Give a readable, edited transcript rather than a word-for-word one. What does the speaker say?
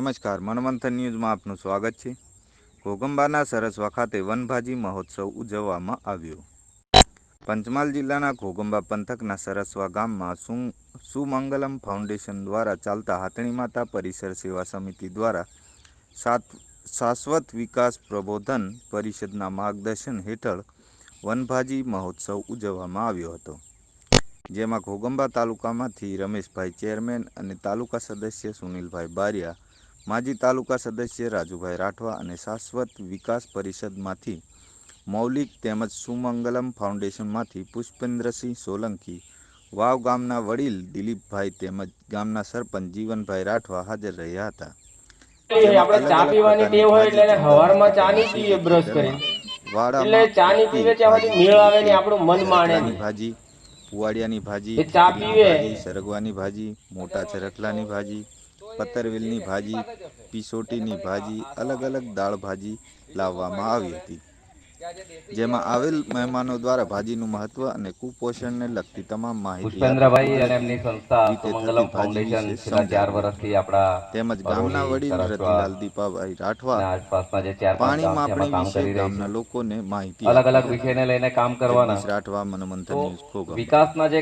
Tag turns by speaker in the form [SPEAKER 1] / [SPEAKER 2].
[SPEAKER 1] નમસ્કાર, મનમંથન ન્યૂઝમાં આપનું સ્વાગત છે। ઘોગંબાના સરસવા ખાતે વનભાજી મહોત્સવ ઉજવવામાં આવ્યો। પંચમહાલ જિલ્લાના ઘોગંબા પંથકના સરસવા ગામમાં સુમંગલમ ફાઉન્ડેશન દ્વારા ચાલતા હાથણી માતા પરિસર સેવા સમિતિ દ્વારા શાશ્વત વિકાસ પ્રબોધન પરિષદના માર્ગદર્શન હેઠળ વનભાજી મહોત્સવ ઉજવવામાં આવ્યો હતો, જેમાં ઘોગંબા તાલુકામાંથી રમેશભાઈ ચેરમેન અને તાલુકા સદસ્ય સુનિલભાઈ બારિયા, માજી તાલુકા સદસ્ય રાજુભાઈ રાઠવા અને શાશ્વત વિકાસ પરિષદમાંથી મૌલિક તેમજ સુમંગલમ ફાઉન્ડેશનમાંથી પુષ્પેન્દ્રસિંહ સોલંકી, વાવ ગામના વડીલ દિલીપભાઈ તેમજ ગામના સરપંચ જીવનભાઈ રાઠવા હાજર રહ્યા હતા।
[SPEAKER 2] આપણે ચા પીવાની ટેવ હોય એટલે હવારમાં ચા ની પીએ બ્રશ કરીને, એટલે ચા ની પીવે ત્યાંથી મેળ આવે ને આપણું મન માણે ની
[SPEAKER 1] ભાજી, પુવાડિયાની ભાજી,
[SPEAKER 2] ચા પીવે,
[SPEAKER 1] સરગવાની ભાજી, મોટા ચરકલાની ભાજી, પતરવેલની ભાજી, પીસોટીની ભાજી, અલગ અલગ દાળ ભાજી લાવવામાં આવી હતી, જેમાં આવેલ મહેમાનો દ્વારા ભાજીનું મહત્વ અને કુપોષણને લગતી તમામ માહિતી
[SPEAKER 2] પુષ્પેન્દ્રભાઈ અને એમની સંસ્થા સુમંગલમ ફાઉન્ડેશન છેલ્લા 4 વર્ષથી આપણા
[SPEAKER 1] તેમજ ગામના વડીલ રતિલાલ દીપાભાઈ રાઠવા
[SPEAKER 2] આસપાસના જે 4-5
[SPEAKER 1] પાણી
[SPEAKER 2] ગામ
[SPEAKER 1] માપણી
[SPEAKER 2] કામ
[SPEAKER 1] વિશે
[SPEAKER 2] કરી રહી
[SPEAKER 1] ગામના
[SPEAKER 2] છે,
[SPEAKER 1] લોકોને માહિતી
[SPEAKER 2] અલગ અલગ વિષયને લઈને કામ કરવાના
[SPEAKER 1] રાઠવા મનમંથન ન્યૂઝ ઘોગંબા।
[SPEAKER 2] વિકાસના જે